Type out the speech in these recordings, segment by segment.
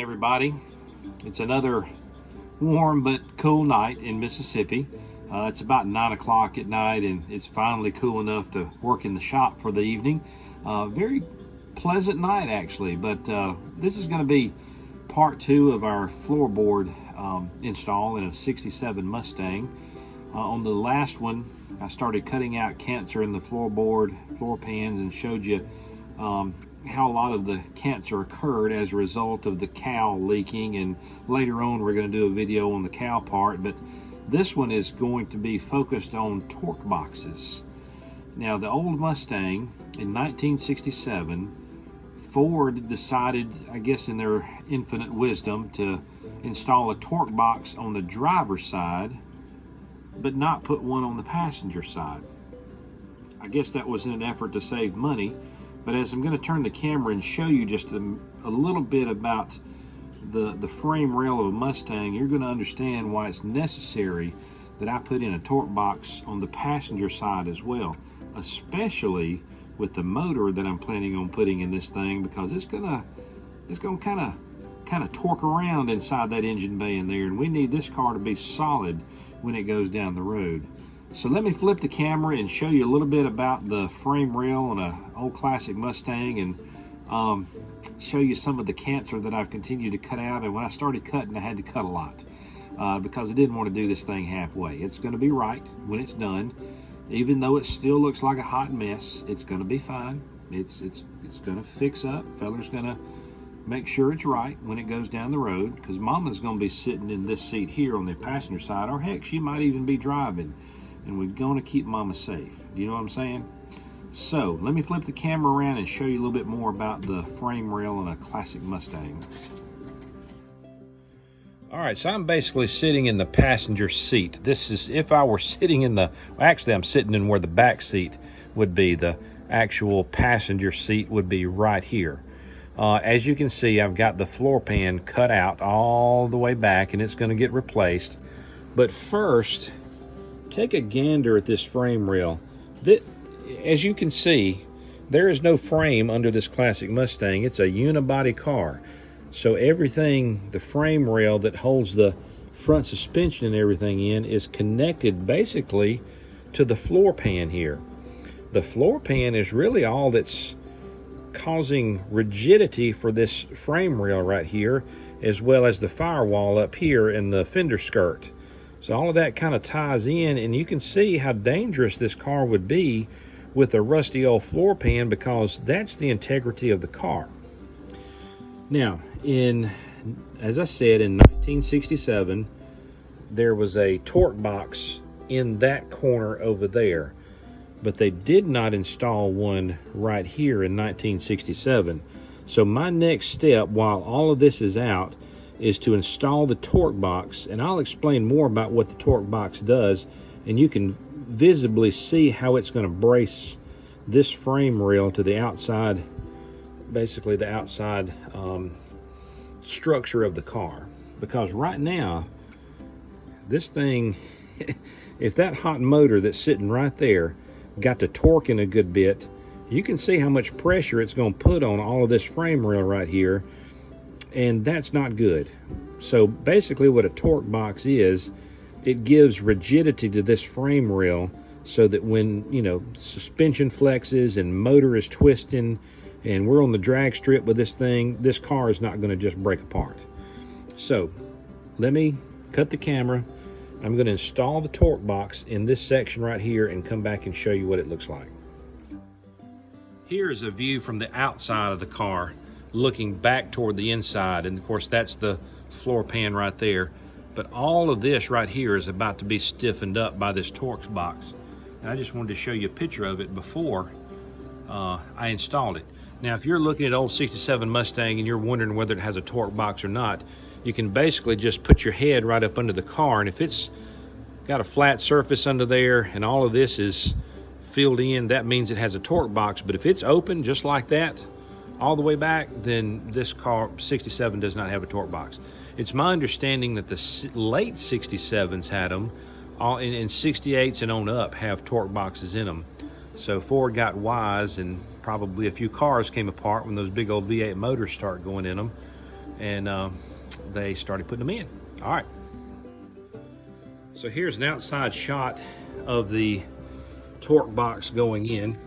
everybody. It's another warm but cool night in Mississippi. It's about 9 o'clock at night and it's finally cool enough to work in the shop for the evening. Very pleasant night actually, but this is going to be part 2 of our floorboard install in a 67 Mustang. On the last one I started cutting out cancer in the floorboard, floor pans, and showed you how a lot of the cancer occurred as a result of the cowl leaking, and later on we're going to do a video on the cowl part, but this one is going to be focused on torque boxes. Now, the old Mustang in 1967, Ford decided, I guess in their infinite wisdom, to install a torque box on the driver's side but not put one on the passenger side. I guess that was in an effort to save money. But as I'm going to turn the camera and show you just a little bit about the frame rail of a Mustang, you're going to understand why it's necessary that I put in a torque box on the passenger side as well, especially with the motor that I'm planning on putting in this thing, because it's gonna kind of torque around inside that engine bay in there, and we need this car to be solid when it goes down the road. So let me flip the camera and show you a little bit about the frame rail on an old classic Mustang, and show you some of the cancer that I've continued to cut out. And when I started cutting, I had to cut a lot because I didn't want to do this thing halfway. It's going to be right when it's done. Even though it still looks like a hot mess, it's going to be fine. It's going to fix up. Feller's going to make sure it's right when it goes down the road, because Mama's going to be sitting in this seat here on the passenger side, or heck, she might even be driving. And we're going to keep Mama safe. Do you know what I'm saying? So let me flip the camera around and show you a little bit more about the frame rail on a classic Mustang. All right, so I'm basically sitting in the passenger seat. This is if I were sitting in the, well, actually I'm sitting in where the back seat would be. The actual passenger seat would be right here. As you can see, I've got the floor pan cut out all the way back, and it's going to get replaced. But first, take a gander at this frame rail. As you can see, there is no frame under this classic Mustang. It's a unibody car. So everything, the frame rail that holds the front suspension and everything in, is connected basically to the floor pan here. The floor pan is really all that's causing rigidity for this frame rail right here, as well as the firewall up here and the fender skirt. So all of that kind of ties in, and you can see how dangerous this car would be with a rusty old floor pan, because that's the integrity of the car. Now, as I said, in 1967, there was a torque box in that corner over there, but they did not install one right here in 1967. So my next step, while all of this is out, is to install the torque box, and I'll explain more about what the torque box does, and you can visibly see how it's going to brace this frame rail to the outside, basically the outside structure of the car. Because right now, this thing, if that hot motor that's sitting right there got to torquing a good bit, you can see how much pressure it's going to put on all of this frame rail right here, and that's not good. So basically what a torque box is, it gives rigidity to this frame rail, so that when, you know, suspension flexes and motor is twisting and we're on the drag strip with this thing, this car is not going to just break apart. So let me cut the camera. I'm going to install the torque box in this section right here and come back and show you what it looks like. Here's a view from the outside of the car looking back toward the inside, and of course that's the floor pan right there. But all of this right here is about to be stiffened up by this torque box, and I just wanted to show you a picture of it before I installed it. Now, if you're looking at old 67 Mustang and you're wondering whether it has a torque box or not, you can basically just put your head right up under the car, and if it's got a flat surface under there and all of this is filled in, that means it has a torque box. But if it's open just like that all the way back, then this car 67 does not have a torque box. It's my understanding that the late 67s had them, and 68s and on up have torque boxes in them. So Ford got wise, and probably a few cars came apart when those big old V8 motors start going in them, and they started putting them in. All right. So here's an outside shot of the torque box going in.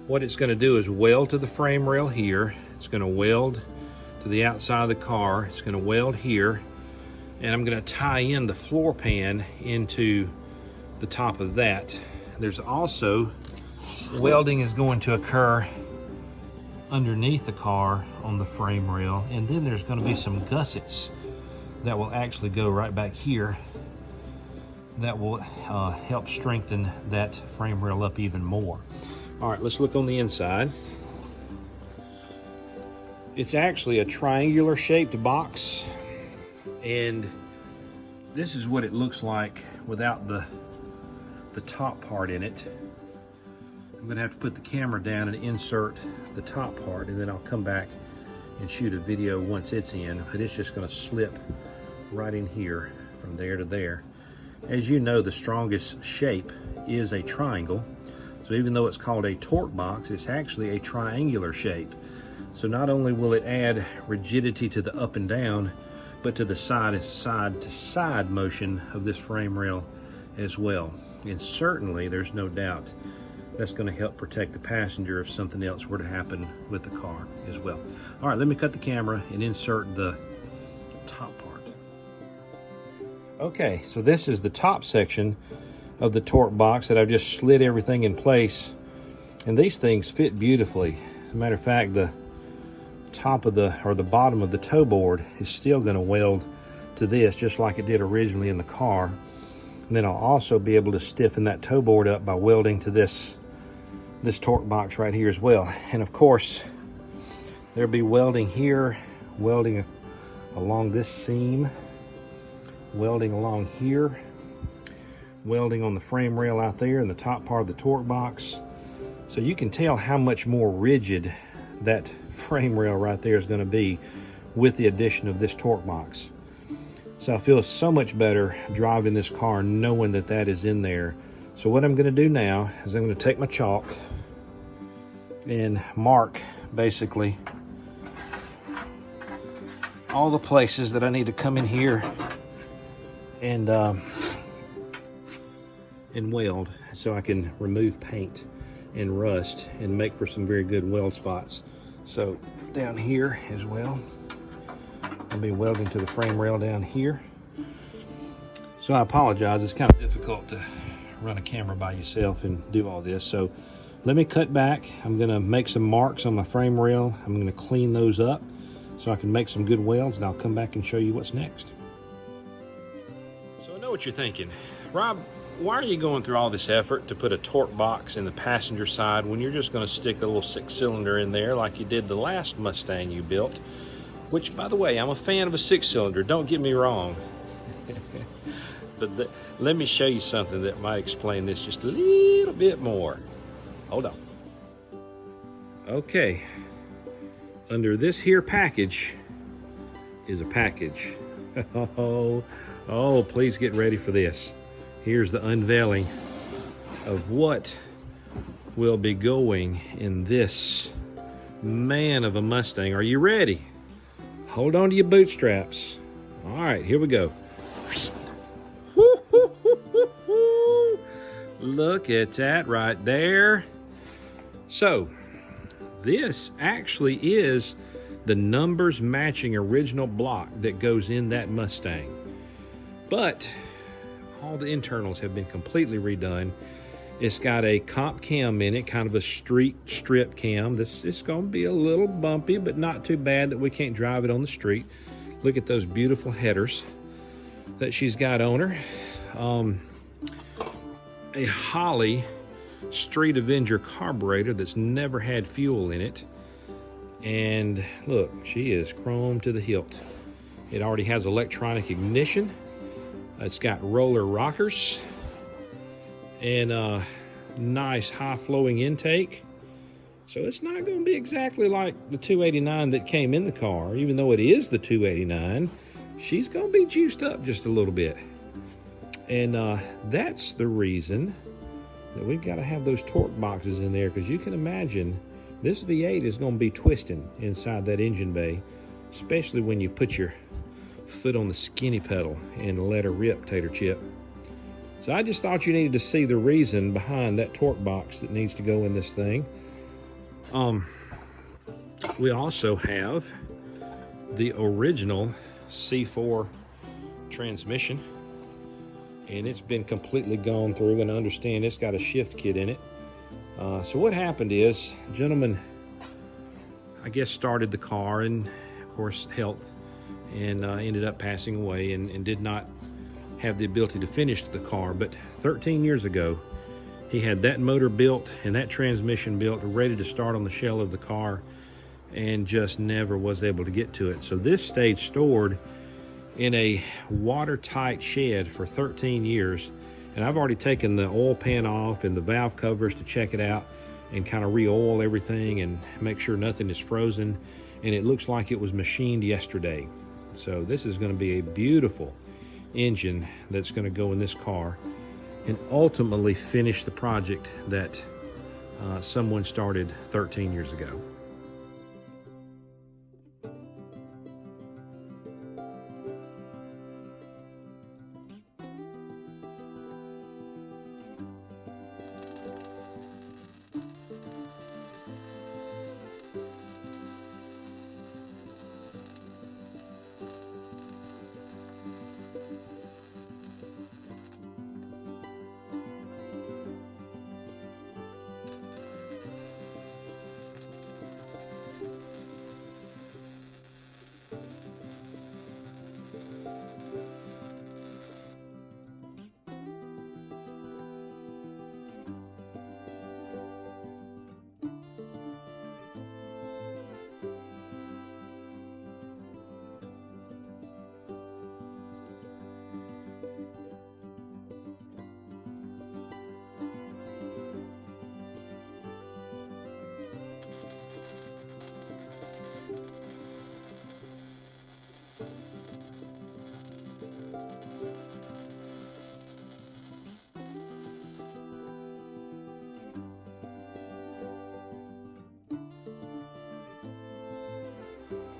What it's going to do is weld to the frame rail here. It's going to weld to the outside of the car. It's going to weld here, and I'm going to tie in the floor pan into the top of that. There's also welding is going to occur underneath the car on the frame rail, and then there's going to be some gussets that will actually go right back here that will help strengthen that frame rail up even more. All right, let's look on the inside. It's actually a triangular shaped box, and this is what it looks like without the top part in it. I'm gonna have to put the camera down and insert the top part, and then I'll come back and shoot a video once it's in, but it's just gonna slip right in here from there to there. As you know, the strongest shape is a triangle. So even though it's called a torque box, it's actually a triangular shape. So not only will it add rigidity to the up and down, but to the side to side motion of this frame rail as well. And certainly there's no doubt that's going to help protect the passenger if something else were to happen with the car as well. All right, let me cut the camera and insert the top part. Okay, so this is the top section of the torque box that I've just slid everything in place, and these things fit beautifully. As a matter of fact, the top of the bottom of the toe board is still going to weld to this just like it did originally in the car. And then I'll also be able to stiffen that toe board up by welding to this torque box right here as well. And of course there'll be welding here, welding along this seam, welding along here, welding on the frame rail out there in the top part of the torque box. So you can tell how much more rigid that frame rail right there is going to be with the addition of this torque box. So I feel so much better driving this car knowing that that is in there. So what I'm going to do now is I'm going to take my chalk and mark basically all the places that I need to come in here and weld, so I can remove paint and rust and make for some very good weld spots. So down here as well, I'll be welding to the frame rail down here. So I apologize, it's kind of difficult to run a camera by yourself and do all this. So let me cut back. I'm gonna make some marks on my frame rail. I'm gonna clean those up so I can make some good welds, and I'll come back and show you what's next. So I know what you're thinking. Rob, why are you going through all this effort to put a torque box in the passenger side when you're just going to stick a little 6-cylinder in there like you did the last Mustang you built? Which, by the way, I'm a fan of a 6-cylinder, don't get me wrong. But let me show you something that might explain this just a little bit more. Hold on. Okay, under this here package is a package. Oh, please get ready for this. Here's the unveiling of what will be going in this man of a Mustang. Are you ready? Hold on to your bootstraps. All right, here we go. Look at that right there. So this actually is the numbers matching original block that goes in that Mustang, but all the internals have been completely redone. It's got a comp cam in it, kind of a street strip cam. This is going to be a little bumpy, but not too bad that we can't drive it on the street. Look at those beautiful headers that she's got on her. A Holley Street Avenger carburetor that's never had fuel in it. And look, she is chrome to the hilt. It already has electronic ignition. It's got roller rockers and a nice high flowing intake. So it's not going to be exactly like the 289 that came in the car. Even though it is the 289, she's going to be juiced up just a little bit. And that's the reason that we've got to have those torque boxes in there, because you can imagine this V8 is going to be twisting inside that engine bay. especially when you put your foot on the skinny pedal and let her rip, Tater Chip. So I just thought you needed to see the reason behind that torque box that needs to go in this thing. We also have the original C4 transmission, and it's been completely gone through, and I understand it's got a shift kit in it. So what happened is, gentleman, I guess, started the car, and of course health, and ended up passing away, and did not have the ability to finish the car. But 13 years ago, he had that motor built and that transmission built, ready to start on the shell of the car, and just never was able to get to it. So this stayed stored in a watertight shed for 13 years, and I've already taken the oil pan off and the valve covers to check it out and kind of re-oil everything and make sure nothing is frozen, and it looks like it was machined yesterday. So this is going to be a beautiful engine that's going to go in this car and ultimately finish the project that someone started 13 years ago.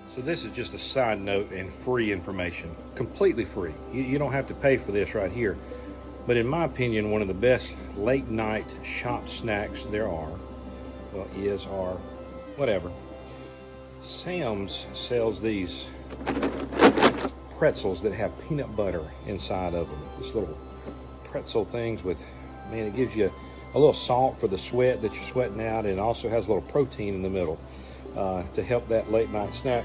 So this is just a side note and free information, completely free. You don't have to pay for this right here. But in my opinion, one of the best late night shop snacks there are, well, are, whatever. Sam's sells these pretzels that have peanut butter inside of them. This little pretzel things with, man, it gives you a little salt for the sweat that you're sweating out, and it also has a little protein in the middle to help that late night snack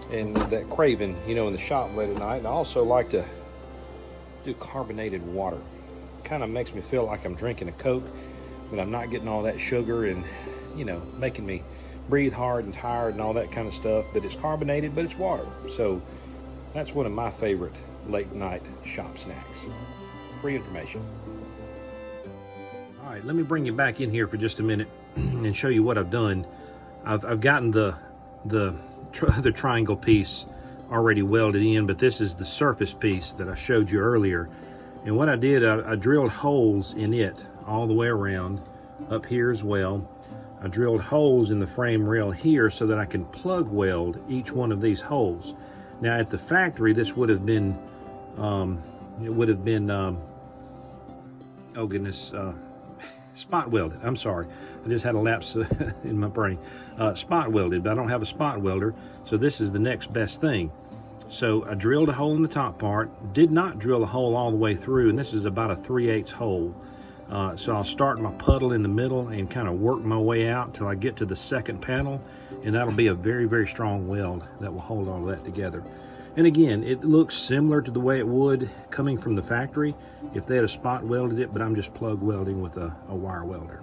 and that craving, you know, in the shop late at night. And I also like to do carbonated water. Kind of makes me feel like I'm drinking a Coke, but I'm not getting all that sugar and, you know, making me breathe hard and tired and all that kind of stuff. But it's carbonated, but it's water. So that's one of my favorite late night shop snacks. Free information. All right, let me bring you back in here for just a minute and show you what I've done. I've gotten the triangle piece already welded in, but this is the surface piece that I showed you earlier. And what I did, I drilled holes in it all the way around, up here as well. I drilled holes in the frame rail here so that I can plug weld each one of these holes. Now at the factory, this would have been, oh goodness, spot welded. I'm sorry, I just had a lapse in my brain. Spot welded, but I don't have a spot welder, so this is the next best thing. So I drilled a hole in the top part, did not drill a hole all the way through, and this is about a 3/8 hole. So I'll start my puddle in the middle and kind of work my way out till I get to the second panel, and that'll be a very, very strong weld that will hold all that together. And again, it looks similar to the way it would coming from the factory if they had a spot welded it, but I'm just plug welding with a wire welder.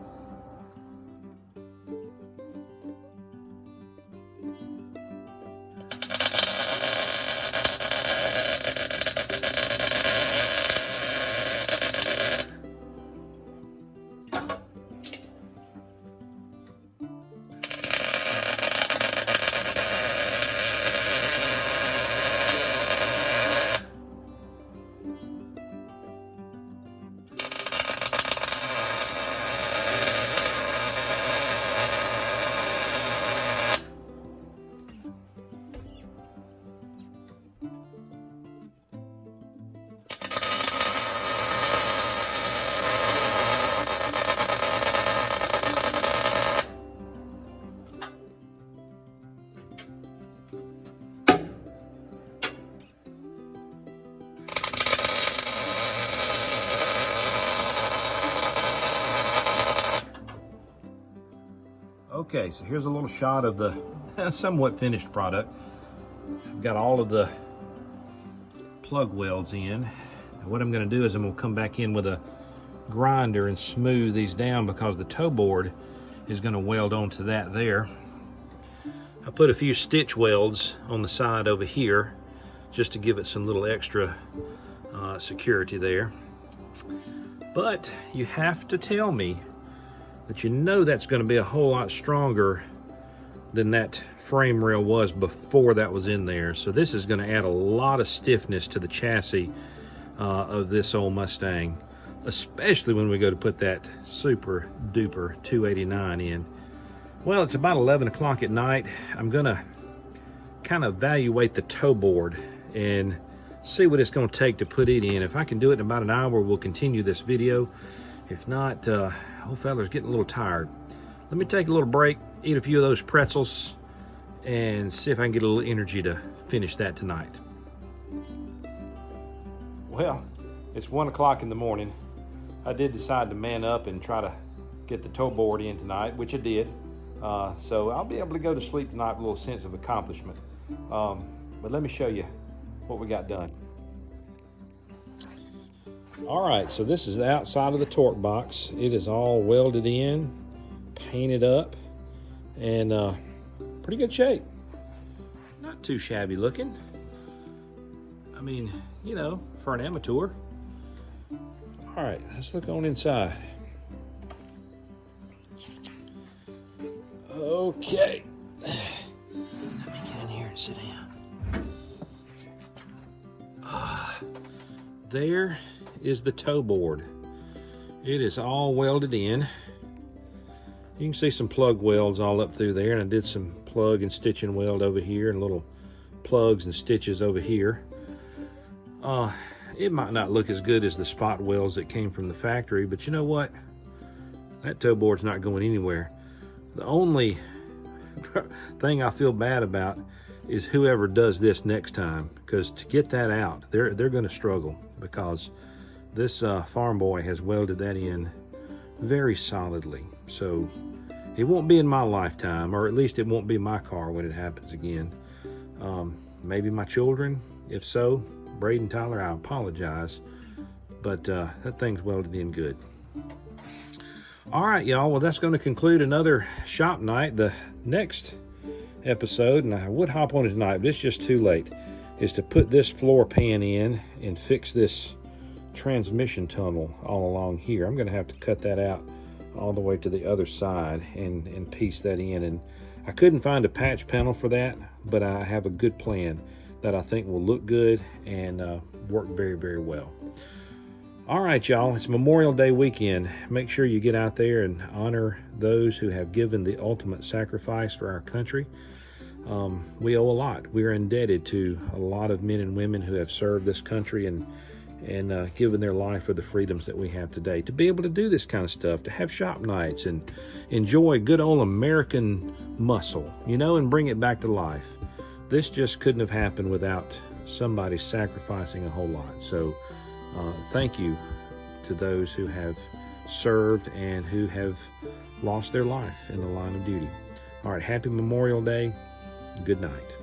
Okay, so here's a little shot of the somewhat finished product. I've got all of the plug welds in. Now what I'm going to do is I'm going to come back in with a grinder and smooth these down, because the toe board is going to weld onto that there. I put a few stitch welds on the side over here just to give it some little extra security there. But you have to tell me that you know that's going to be a whole lot stronger than that frame rail was before that was in there. So this is going to add a lot of stiffness to the chassis of this old Mustang, especially when we go to put that super duper 289 in. Well, it's about 11 o'clock at night. I'm going to kind of evaluate the toe board and see what it's going to take to put it in. If I can do it in about an hour, we'll continue this video. If not, old fella's getting a little tired. Let me take a little break, eat a few of those pretzels, and see if I can get a little energy to finish that tonight. Well, it's 1 o'clock in the morning. I did decide to man up and try to get the toe board in tonight, which I did. So I'll be able to go to sleep tonight with a little sense of accomplishment. But let me show you what we got done. All right, so this is the outside of the torque box. It is all welded in, painted up, and pretty good shape. Not too shabby looking. I mean, you know, for an amateur. All right, let's look on inside. Okay. Let me get in here and sit down. There is the toe board. It is all welded in. You can see some plug welds all up through there, and I did some plug and stitch and weld over here, and little plugs and stitches over here. It might not look as good as the spot welds that came from the factory, but you know what? That toe board's not going anywhere. The only thing I feel bad about is whoever does this next time, because to get that out, they're going to struggle, because this farm boy has welded that in very solidly. So it won't be in my lifetime, or at least it won't be my car when it happens again. Maybe my children. If so, Braden, Tyler, I apologize, but that thing's welded in good. All right, y'all, well, that's going to conclude another shop night. The next episode, and I would hop on it tonight, but it's just too late, is to put this floor pan in and fix this transmission tunnel all along here. I'm going to have to cut that out all the way to the other side and piece that in. And I couldn't find a patch panel for that, but I have a good plan that I think will look good and work very, very well. All right, y'all, it's Memorial Day weekend. Make sure you get out there and honor those who have given the ultimate sacrifice for our country. We owe a lot. We are indebted to a lot of men and women who have served this country and given their life for the freedoms that we have today. To be able to do this kind of stuff, to have shop nights and enjoy good old American muscle, you know, and bring it back to life. This just couldn't have happened without somebody sacrificing a whole lot. So thank you to those who have served and who have lost their life in the line of duty. All right, happy Memorial Day. Good night.